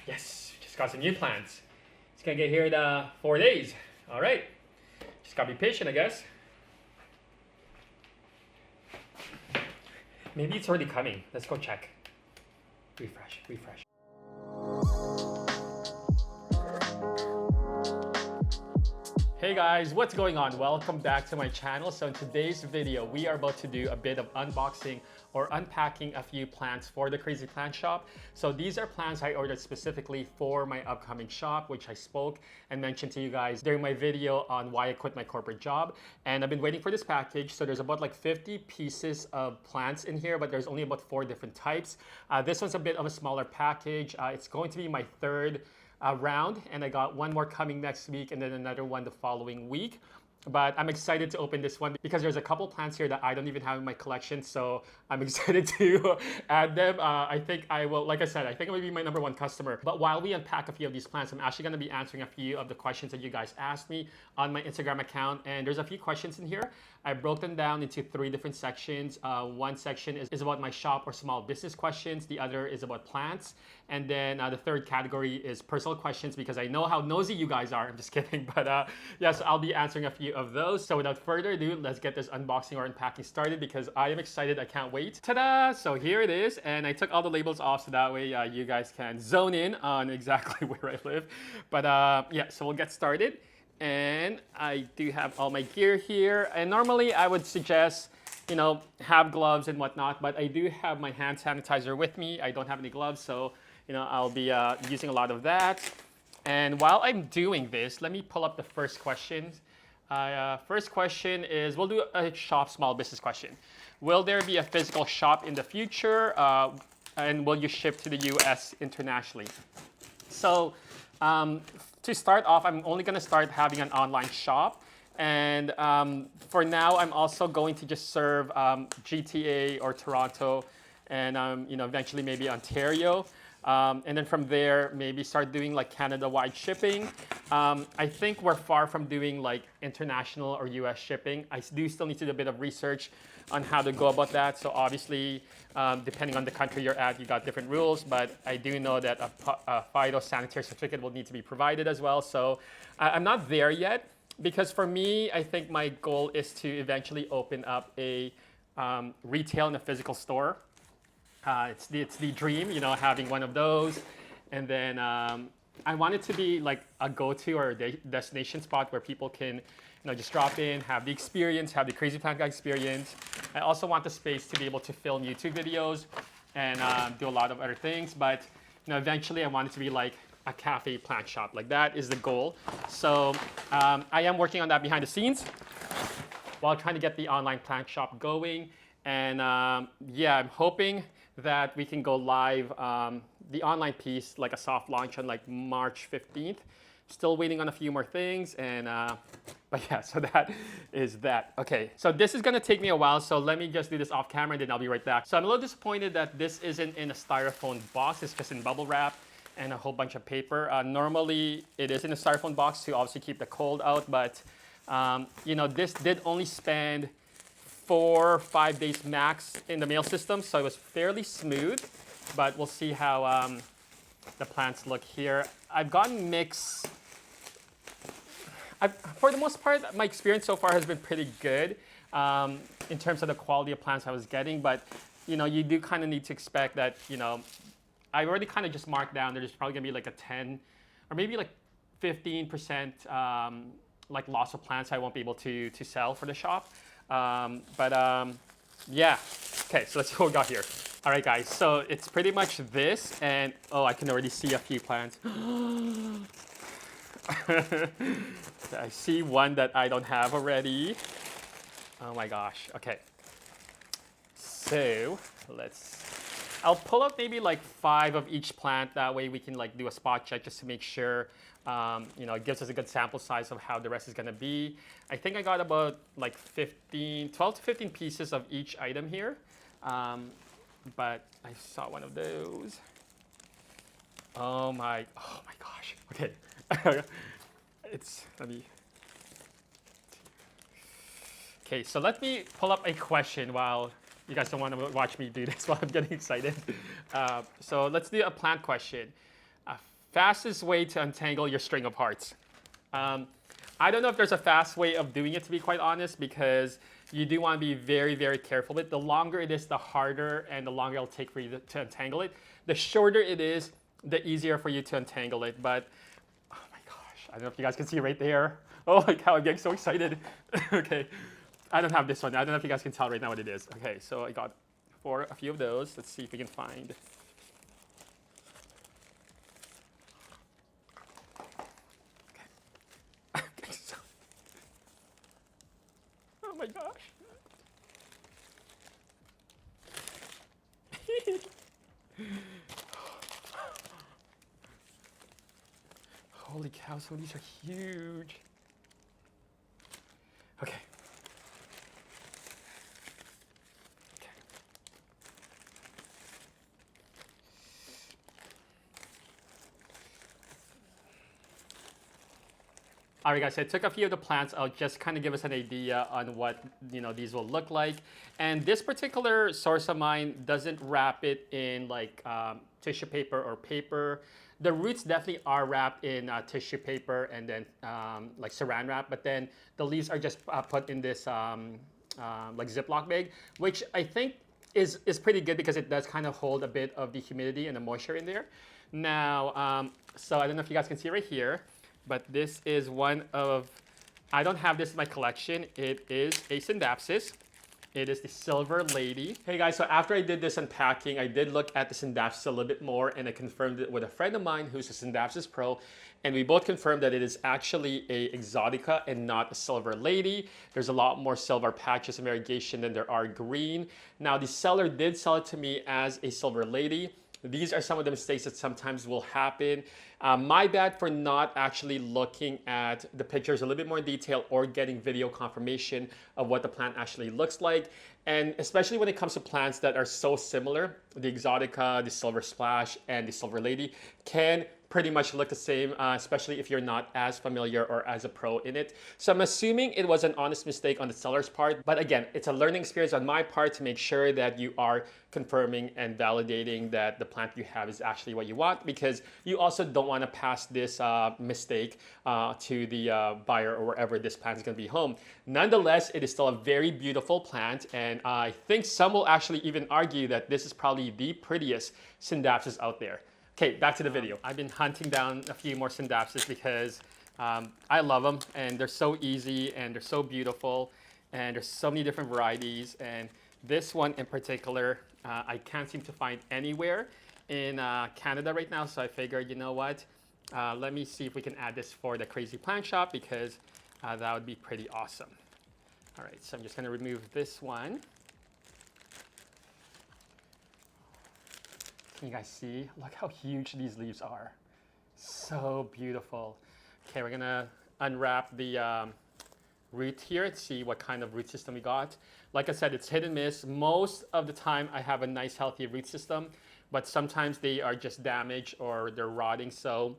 Yes, just got some new plants. It's gonna get here in 4 days. All right, just gotta be patient, I guess. Maybe it's already coming. Let's go check. Refresh, refresh. Hey guys, what's going on? Welcome back to my channel. So in today's video, we are about to do a bit of unboxing or unpacking a few plants for the Crazy Plant Shop. So these are plants I ordered specifically for my upcoming shop, which I spoke and mentioned to you guys during my video on why I quit my corporate job. And I've been waiting for this package. So there's about like 50 pieces of plants in here, but there's only about 4 different types. This one's a bit of a smaller package. It's going to be my third round, and I got one more coming next week and then another one the following week. But I'm excited to open this one because there's a couple plants here that I don't even have in my collection, so I'm excited to add them. I think I will, like I said, I think I'm gonna be my #1 customer. But while we unpack a few of these plants, I'm actually gonna be answering a few of the questions that you guys asked me on my Instagram account, and there's a few questions in here. I broke them down into 3 different sections. One section is about my shop or small business questions. The other is about plants. And then the third category is personal questions because I know how nosy you guys are. I'm just kidding. But yes, I'll be answering a few of those. So without further ado, let's get this unboxing or unpacking started because I am excited. I can't wait. Ta-da! So here it is. And I took all the labels off so that way you guys can zone in on exactly where I live. But yeah, so we'll get started. And I do have all my gear here. And normally I would suggest, you know, have gloves and whatnot, but I do have my hand sanitizer with me. I don't have any gloves, so, you know, I'll be using a lot of that. And while I'm doing this, let me pull up the first question. First question is, we'll do a shop small business question. Will there be a physical shop in the future? And will you ship to the US internationally? So, to start off, I'm only going to start having an online shop. And for now, I'm also going to just serve GTA or Toronto and you know, eventually maybe Ontario. And then from there, maybe start doing like Canada-wide shipping. I think we're far from doing like international or US shipping. I do still need to do a bit of research on how to go about that. So obviously, depending on the country you're at, you got different rules, but I do know that a phytosanitary certificate will need to be provided as well. So I'm not there yet because for me, I think my goal is to eventually open up a retail and a physical store. It's the dream, you know, having one of those. And then I want it to be like a go-to or a destination spot where people can, you know, just drop in, have the experience, have the Crazy Plant Guy experience. I also want the space to be able to film YouTube videos and do a lot of other things. But, you know, eventually I want it to be like a cafe plant shop. Like that is the goal. So I am working on that behind the scenes while trying to get the online plant shop going. And yeah, I'm hoping that we can go live the online piece, like a soft launch on like March 15th. Still waiting on a few more things, and but yeah, so that is that. Okay, so this is gonna take me a while, so let me just do this off camera and then I'll be right back. So I'm a little disappointed that this isn't in a styrofoam box, it's just in bubble wrap and a whole bunch of paper. Normally it is in a styrofoam box to obviously keep the cold out, but you know, this did only spend 4 or 5 days max in the mail system, so it was fairly smooth, but we'll see how the plants look here. I've gotten mixed. For the most part, my experience so far has been pretty good in terms of the quality of plants I was getting, but you know, you do kind of need to expect that, you know, I already kind of just marked down there's probably gonna be like a 10 or maybe like 15% like loss of plants I won't be able to sell for the shop. Yeah, okay, so let's see what we got here. All right, guys, so it's pretty much this, and oh, I can already see a few plants. I see one that I don't have already. Oh my gosh, okay. So I'll pull out maybe like 5 of each plant. That way we can like do a spot check just to make sure, you know, it gives us a good sample size of how the rest is gonna be. I think I got about like 12 to 15 pieces of each item here. But I saw one of those. Oh my gosh. Okay. Okay, so let me pull up a question while you guys don't want to watch me do this while I'm getting excited. So let's do a plant question. Fastest way to untangle your string of hearts. I don't know if there's a fast way of doing it, to be quite honest, because you do want to be very, very careful with it. The longer it is, the harder and the longer it'll take for you to untangle it. The shorter it is, the easier for you to untangle it. But, oh my gosh, I don't know if you guys can see right there. Oh my God, I'm getting so excited. Okay, I don't have this one. I don't know if you guys can tell right now what it is. Okay, so I got a few of those. Let's see if we can find. Oh my gosh. Holy cow, some of these are huge. Okay. All right, guys, so I took a few of the plants out, just kind of give us an idea on what these will look like. And this particular source of mine doesn't wrap it in like tissue paper or paper. The roots definitely are wrapped in tissue paper and then like saran wrap, but then the leaves are just put in this like Ziploc bag, which I think is pretty good because it does kind of hold a bit of the humidity and the moisture in there. Now, so I don't know if you guys can see right here, but this is one of, I don't have this in my collection. It is a Scindapsus. It is the Silver Lady. Hey guys, so after I did this unpacking, I did look at the Scindapsus a little bit more and I confirmed it with a friend of mine who's a Scindapsus pro. And we both confirmed that it is actually a Exotica and not a Silver Lady. There's a lot more silver patches and variegation than there are green. Now the seller did sell it to me as a Silver Lady. These are some of the mistakes that sometimes will happen. My bad for not actually looking at the pictures a little bit more in detail or getting video confirmation of what the plant actually looks like. And especially when it comes to plants that are so similar, the Exotica, the Silver Splash, and the Silver Lady can pretty much look the same, especially if you're not as familiar or as a pro in it. So I'm assuming it was an honest mistake on the seller's part. But again, it's a learning experience on my part to make sure that you are confirming and validating that the plant you have is actually what you want, because you also don't want to pass this mistake to the buyer or wherever this plant is going to be home. Nonetheless, it is still a very beautiful plant, and I think some will actually even argue that this is probably the prettiest Scindapsus out there. Okay, back to the video. I've been hunting down a few more Scindapsus because I love them and they're so easy and they're so beautiful and there's so many different varieties. And this one in particular, I can't seem to find anywhere in Canada right now. So I figured, you know what? Let me see if we can add this for the Crazy Plant Shop because that would be pretty awesome. All right, so I'm just gonna remove this one. Can you guys see? Look how huge these leaves are. So beautiful. Okay, we're gonna unwrap the root here and see what kind of root system we got. Like I said, it's hit and miss. Most of the time I have a nice healthy root system, but sometimes they are just damaged or they're rotting. So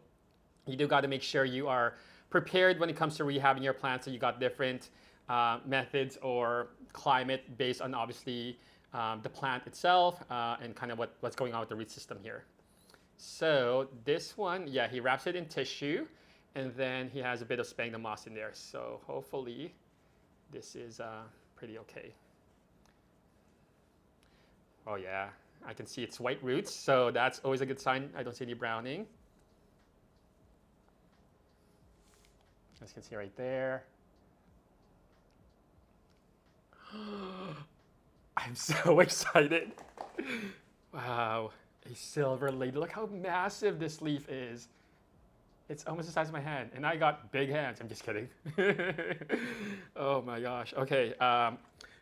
you do gotta make sure you are prepared when it comes to rehabbing your plants. So you got different methods or climate based on obviously the plant itself and kind of what's going on with the root system here. So this one, yeah, he wraps it in tissue and then he has a bit of sphagnum moss in there. So hopefully this is pretty okay. Oh yeah, I can see it's white roots, so that's always a good sign. I don't see any browning. As you can see right there. I'm so excited. Wow, a Silver Lady. Look how massive this leaf is. It's almost the size of my hand, and I got big hands. I'm just kidding. Oh my gosh. Okay,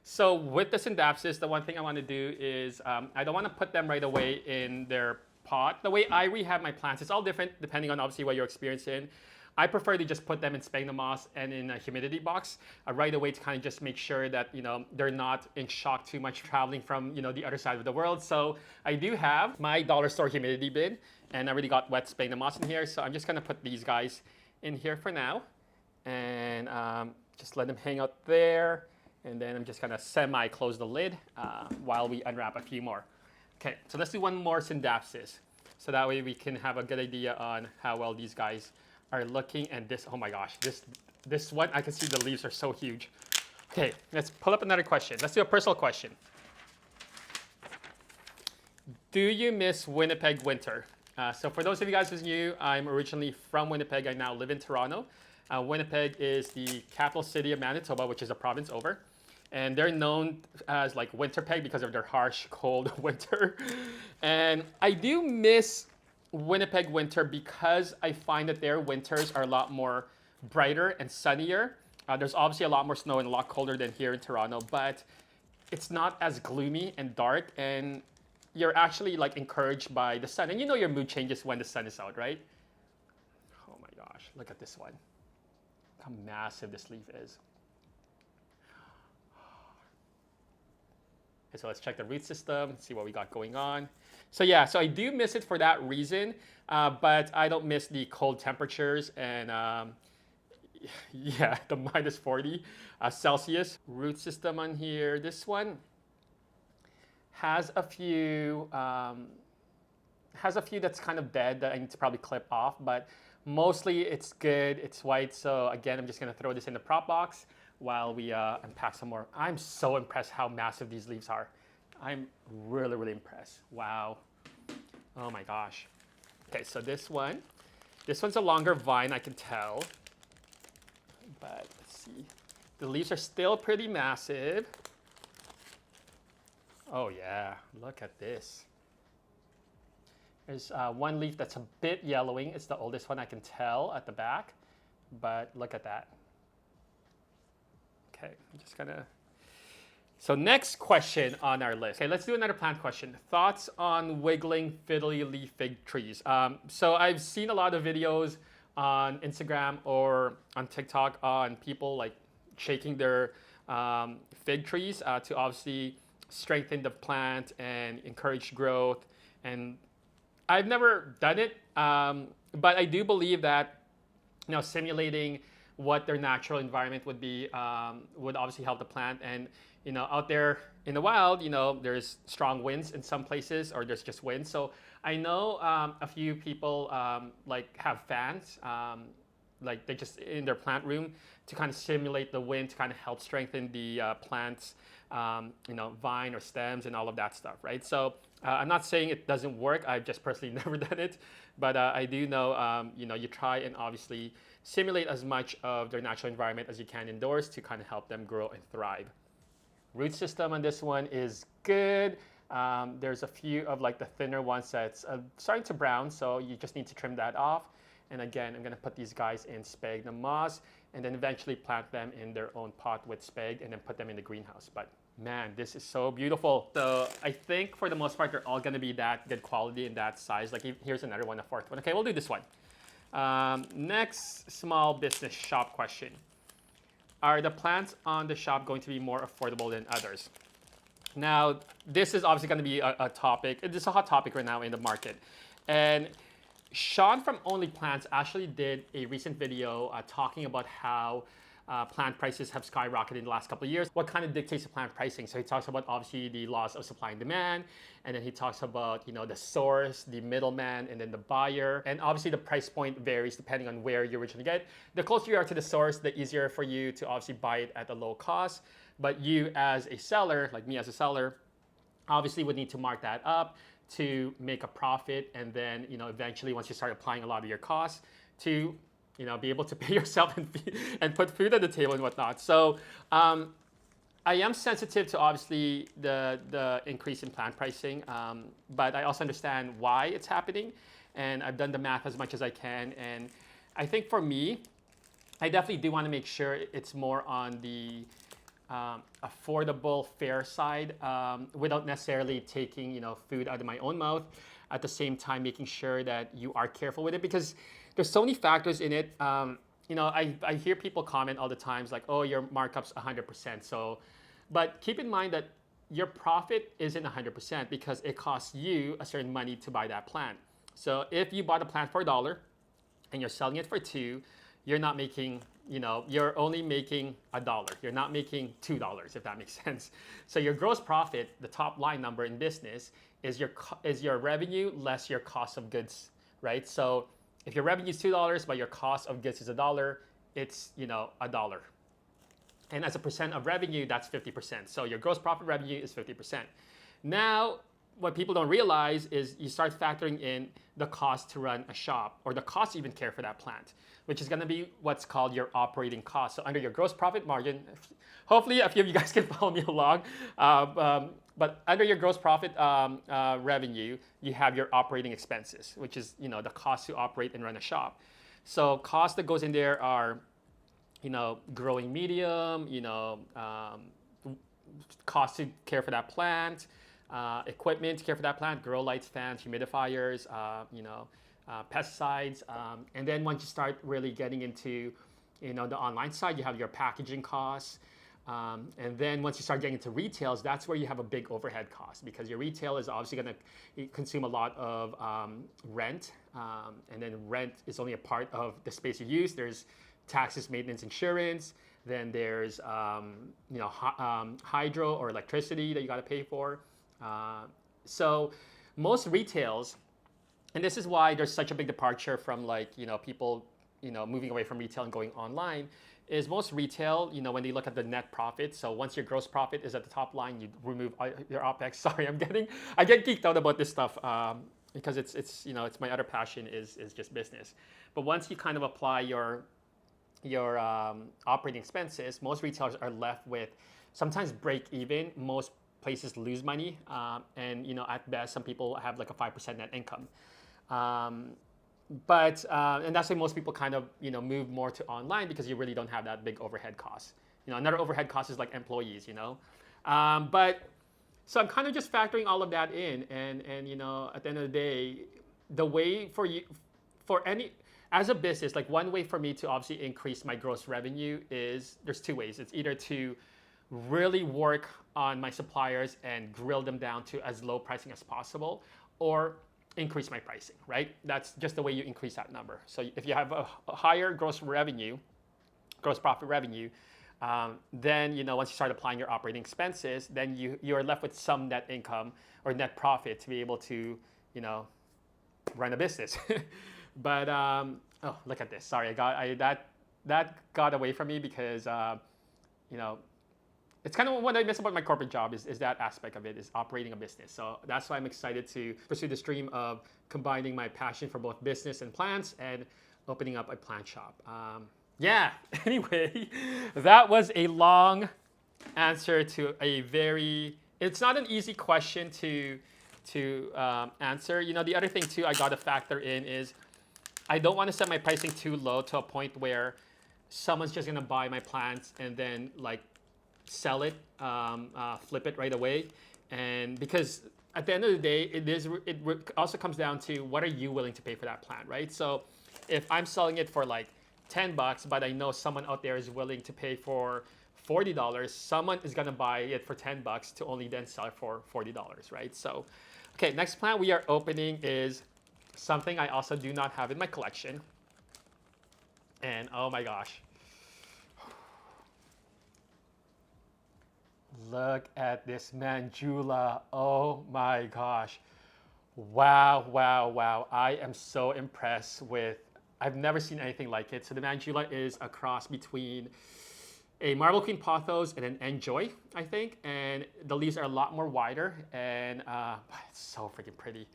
so with the Scindapsus, the one thing I want to do is I don't want to put them right away in their pot. The way I rehab my plants, it's all different depending on obviously what you're experiencing. I prefer to just put them in sphagnum moss and in a humidity box right away to kind of just make sure that they're not in shock too much traveling from the other side of the world. So I do have my dollar store humidity bin, and I already got wet sphagnum moss in here. So I'm just gonna put these guys in here for now, and just let them hang out there. And then I'm just gonna semi-close the lid while we unwrap a few more. Okay, so let's do one more Scindapsus. So that way we can have a good idea on how well these guys are looking. And this, oh my gosh, this one, I can see the leaves are so huge. Okay, let's pull up another question. Let's do a personal question. Do you miss Winnipeg winter? So for those of you guys who's new, I'm originally from Winnipeg. I now live in Toronto. Winnipeg is the capital city of Manitoba, which is a province over. And they're known as like Winterpeg because of their harsh, cold winter. And I do miss Winnipeg winter because I find that their winters are a lot more brighter and sunnier. There's obviously a lot more snow and a lot colder than here in Toronto, but it's not as gloomy and dark, and you're actually like encouraged by the sun. And you know your mood changes when the sun is out, right? Oh my gosh, look at this one. How massive this leaf is. Okay, so let's check the root system, see what we got going on. So yeah, so I do miss it for that reason, but I don't miss the cold temperatures and yeah, the minus 40 Celsius. Root system on here. This one has a few that's kind of dead that I need to probably clip off, but mostly it's good. It's white. So again, I'm just gonna throw this in the prop box while we unpack some more. I'm so impressed how massive these leaves are. I'm really, really impressed. Wow. Oh my gosh. Okay, so this one's a longer vine, I can tell. But let's see. The leaves are still pretty massive. Oh yeah, look at this. There's one leaf that's a bit yellowing. It's the oldest one, I can tell at the back, but look at that. Okay, I'm just gonna. So next question on our list. Okay, let's do another plant question. Thoughts on wiggling fiddly leaf fig trees? So I've seen a lot of videos on Instagram or on TikTok on people like shaking their fig trees to obviously strengthen the plant and encourage growth. And I've never done it, but I do believe that simulating what their natural environment would be would obviously help the plant. And out there in the wild, there's strong winds in some places, or there's just wind. So I know a few people like have fans, like they just in their plant room to kind of simulate the wind to kind of help strengthen the plant's vine or stems and all of that stuff, right? So I'm not saying it doesn't work. I've just personally never done it, but I do know you try and obviously simulate as much of their natural environment as you can indoors to kind of help them grow and thrive. Root system on this one is good. There's a few of like the thinner ones that's starting to brown, so you just need to trim that off. And again, I'm gonna put these guys in sphagnum moss and then eventually plant them in their own pot with spag and then put them in the greenhouse. But man, this is so beautiful. So I think for the most part, they're all gonna be that good quality and that size. Like here's another one, a fourth one. Okay, we'll do this one. Next small business shop question. Are the plants on the shop going to be more affordable than others? Now, this is obviously going to be a topic. It's a hot topic right now in the market. And Sean from Only Plants actually did a recent video talking about how plant prices have skyrocketed in the last couple of years. What kind of dictates the plant pricing? So he talks about obviously the laws of supply and demand, and then he talks about the source, the middleman, and then the buyer. And obviously the price point varies depending on where you originally get. The closer you are to the source, the easier for you to obviously buy it at a low cost. But you as a seller, like me as a seller, obviously would need to mark that up to make a profit, and then eventually once you start applying a lot of your costs to be able to pay yourself and put food on the table and whatnot. So I am sensitive to obviously the increase in plant pricing, but I also understand why it's happening, and I've done the math as much as I can. And I think for me, I definitely do want to make sure it's more on the affordable, fair side, without necessarily taking food out of my own mouth. At the same time, making sure that you are careful with it, because there's so many factors in it. I hear people comment all the times like, oh, your markup's 100%. So, but keep in mind that your profit isn't 100% because it costs you a certain money to buy that plant. So if you bought a plant for $1 and you're selling it for $2, you're not making, you're only making $1. You're not making $2, if that makes sense. So your gross profit, the top line number in business, is your revenue less your cost of goods, right? So if your revenue is $2, but your cost of goods is $1, it's $1. And as a percent of revenue, that's 50%. So your gross profit revenue is 50%. Now, what people don't realize is you start factoring in the cost to run a shop, or the cost to even care for that plant, which is going to be what's called your operating cost. So under your gross profit margin, hopefully a few of you guys can follow me along, but under your gross profit revenue, you have your operating expenses, which is the cost to operate and run a shop. So costs that goes in there are growing medium, cost to care for that plant, equipment to care for that plant, grow lights, fans, humidifiers, pesticides. And then once you start really getting into the online side, you have your packaging costs. And then once you start getting into retails, that's where you have a big overhead cost, because your retail is obviously going to consume a lot of rent. And then rent is only a part of the space you use. There's taxes, maintenance, insurance. Then there's hydro or electricity that you got to pay for. So most retails, and this is why there's such a big departure from people moving away from retail and going online, is most retail, when they look at the net profit. So once your gross profit is at the top line, you remove your OpEx. Sorry, I get geeked out about this stuff because it's my other passion is just business. But once you kind of apply your operating expenses, most retailers are left with sometimes break even. Most places lose money, and at best some people have like a 5% net income. But that's why most people kind of move more to online, because you really don't have that big overhead cost. Another overhead cost is like employees. But so I'm kind of just factoring all of that in, and at the end of the day, the way as a business, like one way for me to obviously increase my gross revenue is, there's two ways. It's either to really work on my suppliers and grill them down to as low pricing as possible, or increase my pricing, right? That's just the way you increase that number. So if you have a higher gross profit revenue, then once you start applying your operating expenses, then you're left with some net income or net profit to be able to run a business. But oh, look at this. Sorry, that got away from me, because it's kind of what I miss about my corporate job is that aspect of it, is operating a business. So that's why I'm excited to pursue the stream of combining my passion for both business and plants and opening up a plant shop. Yeah, anyway, that was a long answer to it's not an easy question to answer. The other thing too I got to factor in is, I don't want to set my pricing too low to a point where someone's just going to buy my plants and then sell it, flip it right away. And because at the end of the day, it also comes down to, what are you willing to pay for that plant, right? So if I'm selling it for $10, but I know someone out there is willing to pay for $40, someone is going to buy it for $10 to only then sell it for $40, right? So, okay, next plant we are opening is something I also do not have in my collection. And oh my gosh. Look at this Manjula. Oh my gosh. Wow, wow, wow. I am so impressed with, I've never seen anything like it. So the Manjula is a cross between a Marble Queen pothos and an Enjoy, I think. And the leaves are a lot more wider, and it's so freaking pretty.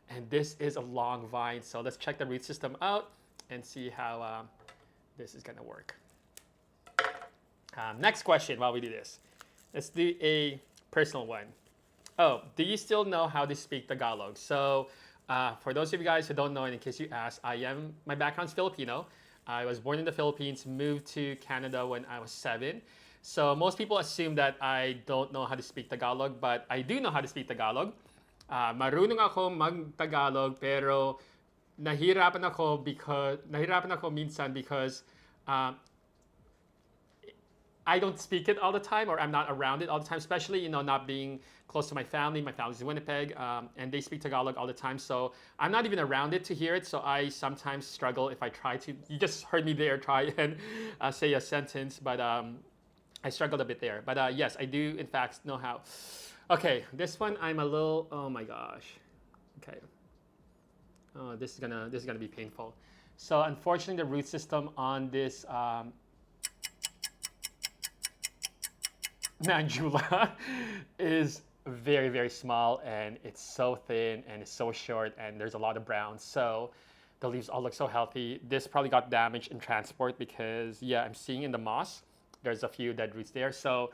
And this is a long vine. So let's check the root system out and see how this is gonna work. Next question while we do this. Let's do a personal one. Oh, do you still know how to speak Tagalog? So for those of you guys who don't know, and in case you ask, my background's Filipino. I was born in the Philippines, moved to Canada when I was 7. So most people assume that I don't know how to speak Tagalog, but I do know how to speak Tagalog. Marunong ako mag-Tagalog, pero nahirapan ako minsan because I don't speak it all the time, or I'm not around it all the time, especially, not being close to my family. My family's in Winnipeg, and they speak Tagalog all the time. So I'm not even around it to hear it. So I sometimes struggle if I try to. You just heard me there try and say a sentence, but I struggled a bit there. But yes, I do in fact know how. Okay, this one I'm a little, oh my gosh. Okay. Oh, this is gonna be painful. So unfortunately, the root system on this Manjula is very, very small, and it's so thin and it's so short, and there's a lot of brown. So the leaves all look so healthy. This probably got damaged in transport because, yeah, I'm seeing in the moss, there's a few dead roots there. So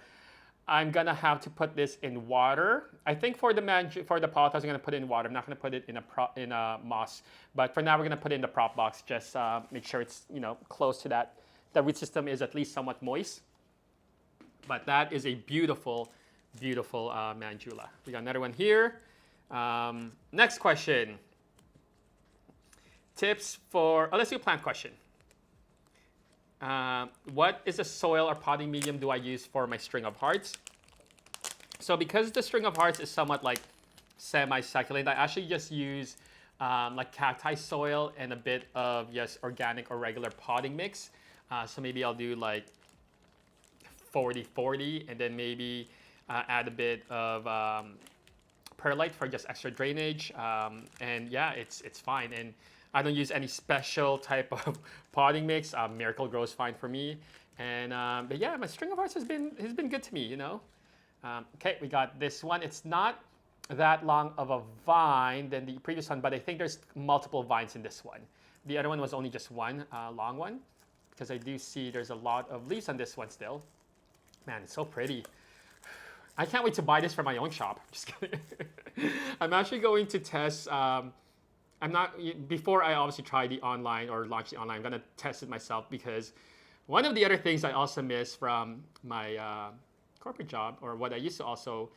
I'm gonna have to put this in water. I think for the pothos, I'm gonna put it in water. I'm not gonna put it in a moss. But for now, we're gonna put it in the prop box. Just make sure it's close to that. The root system is at least somewhat moist. But that is a beautiful, beautiful Manjula. We got another one here. Next question. Tips for, let's do a plant question. What is the soil or potting medium do I use for my string of hearts? So because the string of hearts is somewhat like semi-succulent, I actually just use like cacti soil and a bit of just organic or regular potting mix. So maybe I'll do like 40-40 and then maybe add a bit of perlite for just extra drainage. And yeah, it's fine. And I don't use any special type of potting mix. Miracle Grow is fine for me. And but yeah, my string of hearts has been good to me, you know. Okay, we got this one. It's not that long of a vine than the previous one, but I think there's multiple vines in this one. The other one was only just one long one, because I do see there's a lot of leaves on this one still. Man, it's so pretty. I can't wait to buy this for my own shop. Just kidding. I'm actually going to test. Before I obviously try the online or launch the online, I'm gonna test it myself, because one of the other things I also miss from my corporate job, or what I used to also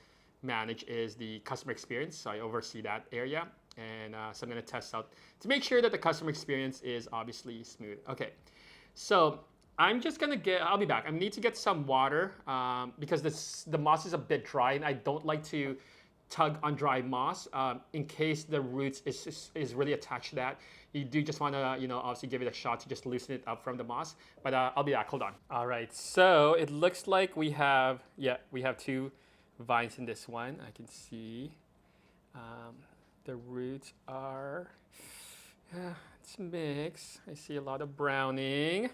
manage, is the customer experience. So I oversee that area, and so I'm gonna test out to make sure that the customer experience is obviously smooth. Okay, so I'm just gonna I'll be back. I need to get some water because the moss is a bit dry, and I don't like to tug on dry moss in case the roots is really attached to that. You do just want to obviously give it a shot to just loosen it up from the moss. But I'll be back. Hold on. All right. So it looks like we have two vines in this one. I can see the roots are it's mixed. I see a lot of browning.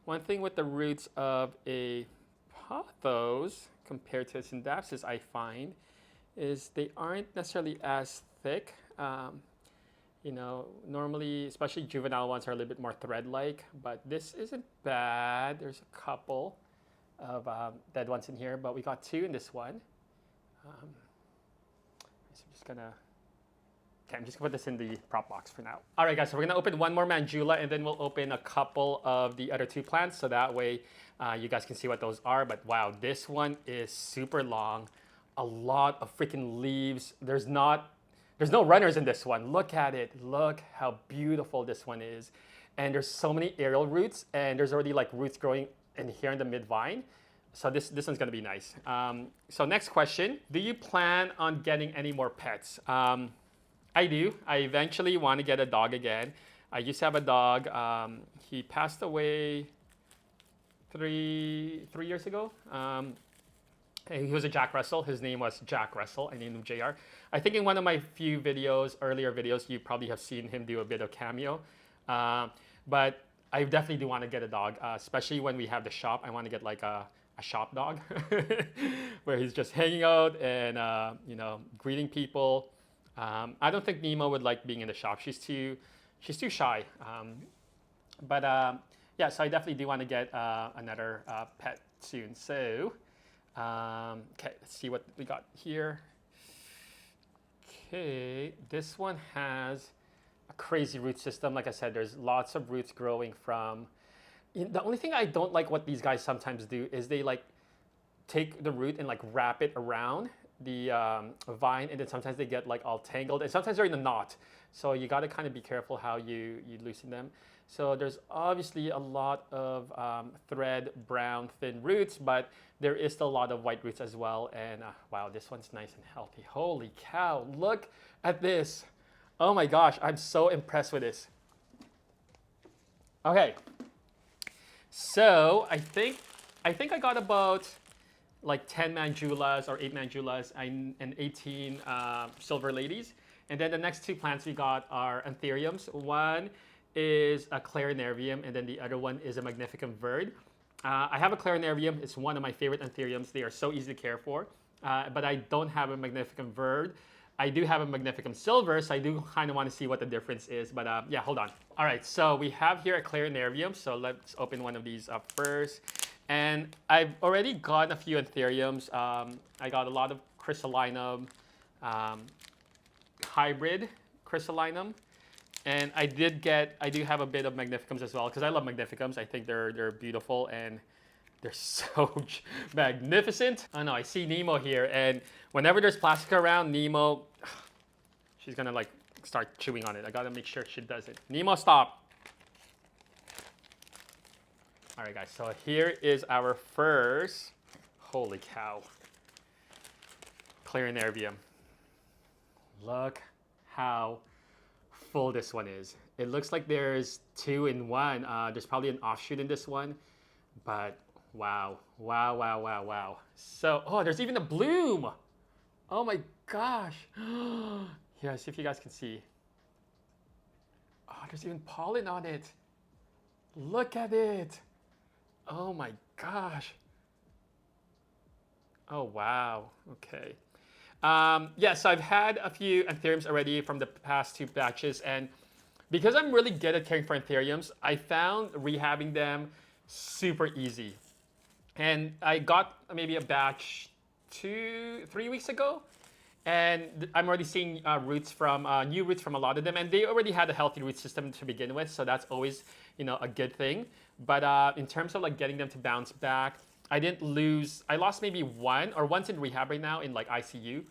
One thing with the roots of a pothos compared to a Scindapsus, I find, is they aren't necessarily as thick. Normally, especially juvenile ones are a little bit more thread-like, but this isn't bad. There's a couple of dead ones in here, but we got two in this one. So I'm just gonna put this in the prop box for now. All right, guys, so we're gonna open one more Manjula, and then we'll open a couple of the other two plants, so that way you guys can see what those are. But wow, this one is super long. A lot of freaking leaves. There's no runners in this one. Look at it. Look how beautiful this one is. And there's so many aerial roots, and there's already like roots growing in here in the mid vine. So this one's gonna be nice. So next question, do you plan on getting any more pets? I do. I eventually want to get a dog again. I used to have a dog. He passed away three years ago. He was a Jack Russell. His name was Jack Russell. I named him JR. I think in one of my few earlier videos, you probably have seen him do a bit of cameo. But I definitely do want to get a dog, especially when we have the shop. I want to get like a shop dog where he's just hanging out and greeting people. I don't think Nemo would like being in the shop. She's too shy. Yeah, so I definitely do want to get another pet soon. So. Okay, let's see what we got here. Okay, this one has a crazy root system. Like I said, there's lots of roots growing from. The only thing I don't like what these guys sometimes do is they like take the root and like wrap it around the vine, and then sometimes they get like all tangled, and sometimes they're in a knot. So you got to kind of be careful how you loosen them. So there's obviously a lot of thread brown thin roots, but there is still a lot of white roots as well. And wow, this one's nice and healthy. Holy cow, look at this. Oh my gosh, I'm so impressed with this. Okay, so I think I got about like 10 Manjulas or 8 Manjulas and 18 silver ladies. And then the next two plants we got are Anthuriums. One is a Clarinarium, and then the other one is a Magnificum verd. I have a Clarinarium. It's one of my favorite Anthuriums. They are so easy to care for. But I don't have a Magnificum verd. I do have a Magnificum silver, so I do kind of want to see what the difference is. But yeah, hold on. All right, so we have here a Clarinarium. So let's open one of these up first. And I've already got a few Anthuriums. I got a lot of Crystallinum, hybrid Crystallinum. And I do have a bit of Magnificums as well, because I love Magnificums. I think they're beautiful and they're so magnificent. Oh no, I see Nemo here, and whenever there's plastic around, Nemo, she's gonna like start chewing on it. I gotta make sure she does it. Nemo, stop. All right, guys, so here is our first, holy cow, Clarinarium. Look how full this one is. It looks like there's two in one. There's probably an offshoot in this one, but wow, wow, wow, wow, wow. So, oh, there's even a bloom. Oh my gosh. Yeah, see if you guys can see. Oh, there's even pollen on it. Look at it. Oh my gosh. Oh, wow. Okay. Yeah, so I've had a few Anthuriums already from the past two batches, and because I'm really good at caring for Anthuriums, I found rehabbing them super easy. And I got maybe a batch 3 weeks ago, and I'm already seeing roots from new roots from a lot of them, and they already had a healthy root system to begin with, so that's always, you know, a good thing. But in terms of like getting them to bounce back, I didn't lose. I lost maybe once in rehab right now in like ICU,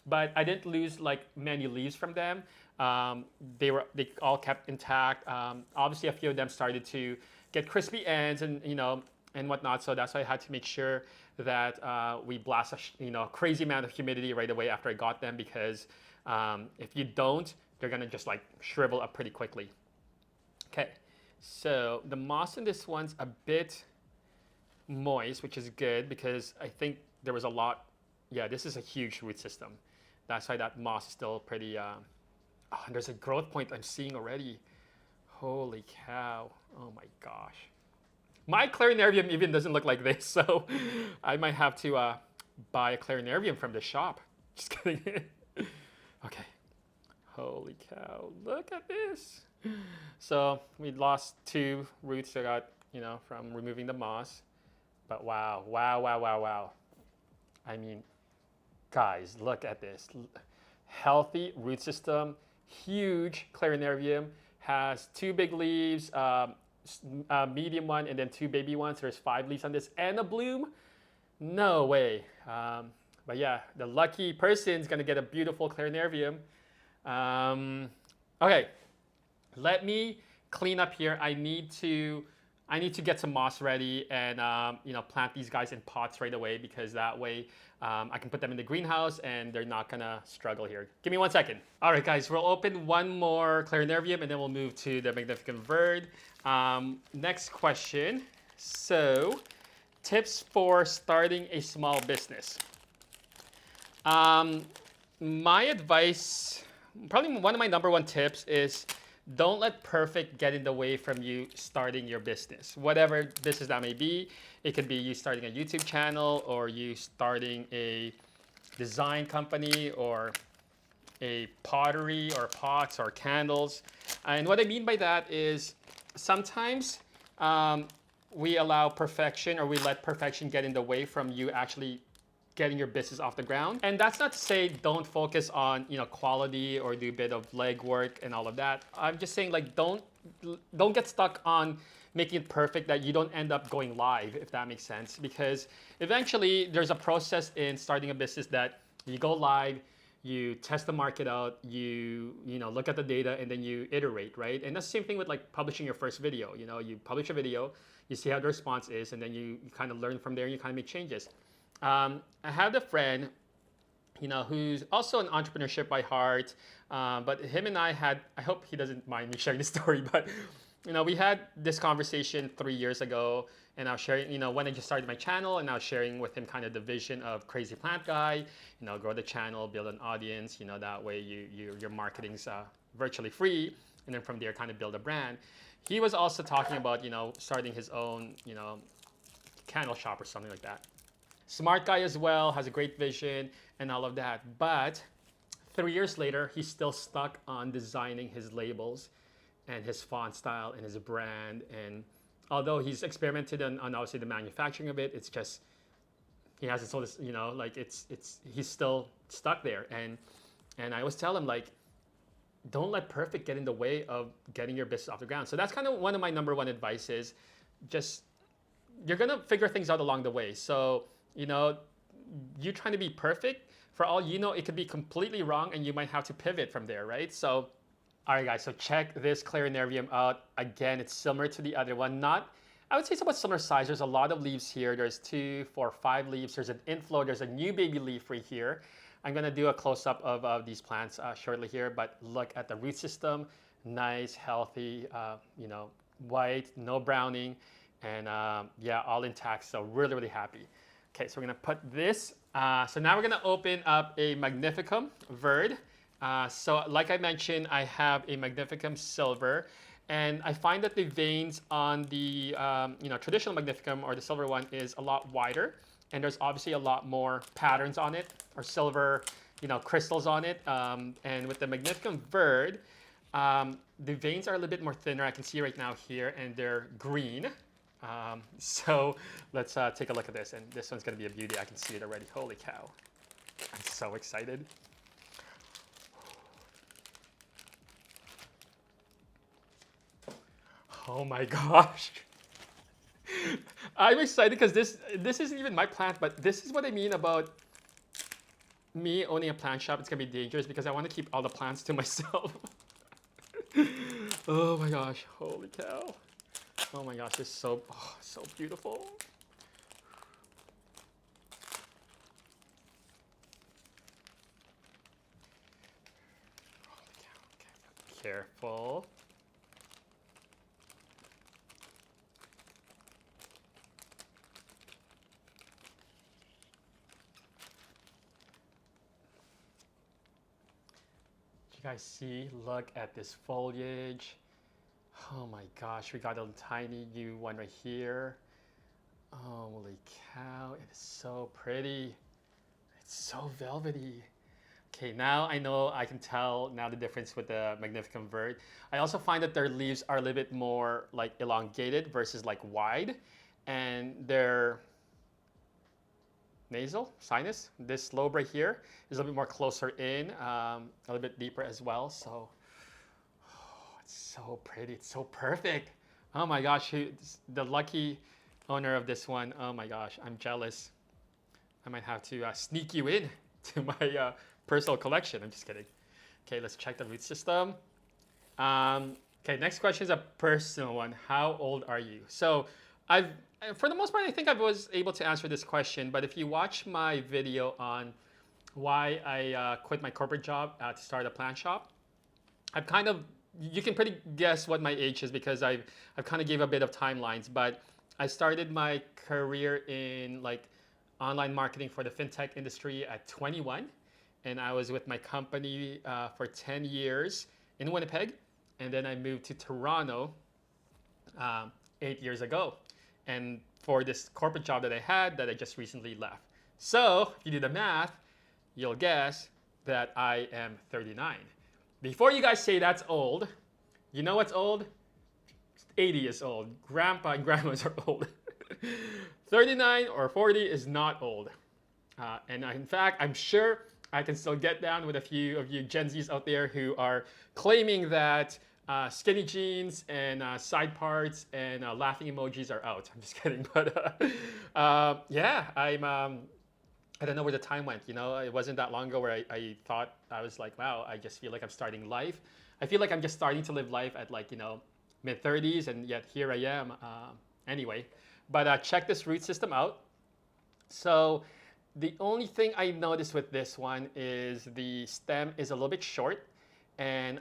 but I didn't lose like many leaves from them. They all kept intact. Obviously, a few of them started to get crispy ends and and whatnot. So that's why I had to make sure that we blast a crazy amount of humidity right away after I got them, because if you don't, they're gonna just like shrivel up pretty quickly. Okay, so the moss in this one's a bit moist, which is good because I think there was a lot. Yeah, this is a huge root system. That's why that moss is still pretty. Oh, and there's a growth point I'm seeing already. Holy cow! Oh my gosh. My Clarinarium even doesn't look like this, so I might have to buy a Clarinarium from the shop. Just kidding. Okay. Holy cow! Look at this. So we lost 2 roots I got, from removing the moss. But wow, wow, wow, wow, wow. I mean, guys, look at this. Healthy root system, huge Clarinarium, has 2 big leaves, medium one, and then 2 baby ones. There's 5 leaves on this and a bloom. No way. But yeah, the lucky person's gonna get a beautiful Clarinarium. Okay, let me clean up here. I need to get some moss ready and plant these guys in pots right away, because that way I can put them in the greenhouse and they're not gonna struggle here. Give me 1 second. All right, guys, we'll open one more Clarinarium and then we'll move to the Magnificum verd. Next question. So, tips for starting a small business. My advice, probably one of my #1 tips is, don't let perfect get in the way from you starting your business. Whatever business that may be, it could be you starting a YouTube channel, or you starting a design company, or a pottery, or pots, or candles. And what I mean by that is sometimes we allow perfection, or we let perfection get in the way from you actually getting your business off the ground. And that's not to say don't focus on quality or do a bit of legwork and all of that. I'm just saying, like, don't get stuck on making it perfect that you don't end up going live, if that makes sense. Because eventually there's a process in starting a business that you go live, you test the market out, you look at the data, and then you iterate, right? And that's the same thing with like publishing your first video. You publish a video, you see how the response is, and then you kind of learn from there and you kind of make changes. I had a friend, who's also an entrepreneurship by heart, but him and I hope he doesn't mind me sharing this story, but we had this conversation 3 years ago, And I was sharing, when I just started my channel, and I was sharing with him kind of the vision of Crazy Plant Guy, grow the channel, build an audience, that way your marketing's virtually free, and then from there kind of build a brand. He was also talking about, starting his own, candle shop or something like that. Smart guy as well, has a great vision and all of that. But 3 years later, he's still stuck on designing his labels and his font style and his brand. And although he's experimented on obviously the manufacturing of it, it's just, he hasn't sold this, like he's still stuck there. And I always tell him, like, don't let perfect get in the way of getting your business off the ground. So that's kind of one of my number one advice is just, you're gonna figure things out along the way. So, you trying to be perfect, for all you know, it could be completely wrong and you might have to pivot from there, right? So, all right guys, so check this Clarinarium out. Again, it's similar to the other one. I would say it's about similar size. There's a lot of leaves here. There's 2, 4, 5 leaves. There's an inflow. There's a new baby leaf right here. I'm gonna do a close-up of these plants shortly here, but look at the root system. Nice, healthy, white, no browning, and yeah, all intact, so really, really happy. Okay, so we're gonna put this, so now we're gonna open up a Magnificum Verd. So like I mentioned, I have a Magnificum Silver, and I find that the veins on the traditional Magnificum or the silver one is a lot wider, and there's obviously a lot more patterns on it, or silver, crystals on it. And with the Magnificum Verd, the veins are a little bit more thinner. I can see right now here, and they're green. So let's take a look at this, and this one's gonna be a beauty. I can see it already. Holy cow. I'm so excited. Oh my gosh. I'm excited because this isn't even my plant, but this is what I mean about me owning a plant shop. It's gonna be dangerous because I want to keep all the plants to myself. Oh my gosh, holy cow. Oh my gosh, it's so beautiful. Holy cow, okay, careful. You guys see, look at this foliage. Oh my gosh, we got a tiny new one right here. Holy cow, it is so pretty. It's so velvety. Okay, now I know I can tell now the difference with the Magnificum Verd. I also find that their leaves are a little bit more like elongated versus like wide, and their nasal, sinus, this lobe right here is a little bit more closer in, a little bit deeper as well. So, oh, it's so pretty, it's so perfect. Oh my gosh, the lucky owner of this one. Oh my gosh, I'm jealous. I might have to sneak you in to my personal collection. I'm just kidding. Okay, let's check the root system. Okay, next question is a personal one. How old are you? So for the most part, I think I was able to answer this question, but if you watch my video on why I quit my corporate job to start a plant shop, you can pretty guess what my age is because I've kind of gave a bit of timelines, but I started my career in like online marketing for the fintech industry at 21, and I was with my company for 10 years in Winnipeg, and then I moved to Toronto 8 years ago, and for this corporate job that I had that I just recently left. So if you do the math, you'll guess that I am 39. Before you guys say that's old, you know what's old? 80 is old. Grandpa and grandmas are old. 39 or 40 is not old. And in fact, I'm sure I can still get down with a few of you Gen Zs out there who are claiming that skinny jeans and side parts and laughing emojis are out. I'm just kidding. But yeah, I don't know where the time went. It wasn't that long ago where I thought, I was like, wow, I just feel like I'm starting life. I feel like I'm just starting to live life at like, mid-30s, and yet here I am. Anyway, but check this root system out. So the only thing I noticed with this one is the stem is a little bit short, And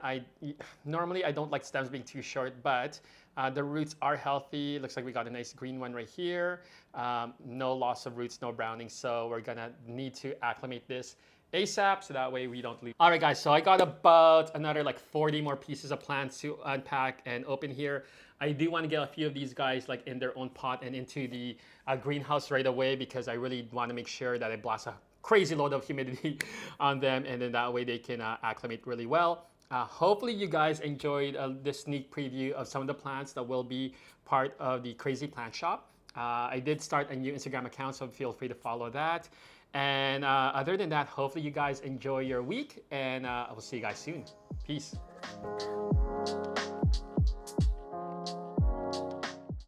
normally I don't like stems being too short, but the roots are healthy. It looks like we got a nice green one right here. No loss of roots, no browning. So we're gonna need to acclimate this ASAP, so that way we don't lose. All right, guys, so I got about another like 40 more pieces of plants to unpack and open here. I do want to get a few of these guys like in their own pot and into the greenhouse right away, because I really want to make sure that I blast a crazy load of humidity on them, and then that way they can acclimate really well. Hopefully you guys enjoyed this sneak preview of some of the plants that will be part of the Crazy Plant Shop. I did start a new Instagram account, so feel free to follow that. And other than that, hopefully you guys enjoy your week, and I will see you guys soon. Peace.